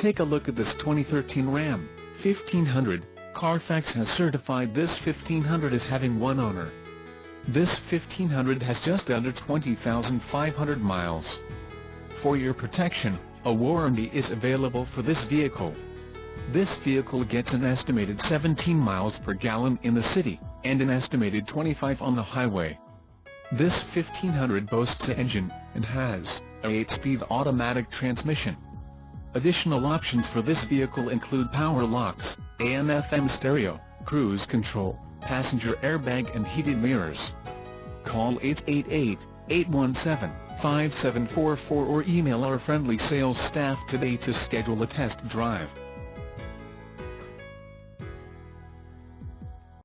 Take a look at this 2013 Ram 1500. Carfax has certified this 1500 as having one owner. This 1500 has just under 20,500 miles. For your protection, a warranty is available for this vehicle. This vehicle gets an estimated 17 miles per gallon in the city, and an estimated 25 on the highway. This 1500 boasts an engine, and has a 8-speed automatic transmission. Additional options for this vehicle include power locks, AM/FM stereo, cruise control, passenger airbag and heated mirrors. Call 888-817-5744 or email our friendly sales staff today to schedule a test drive.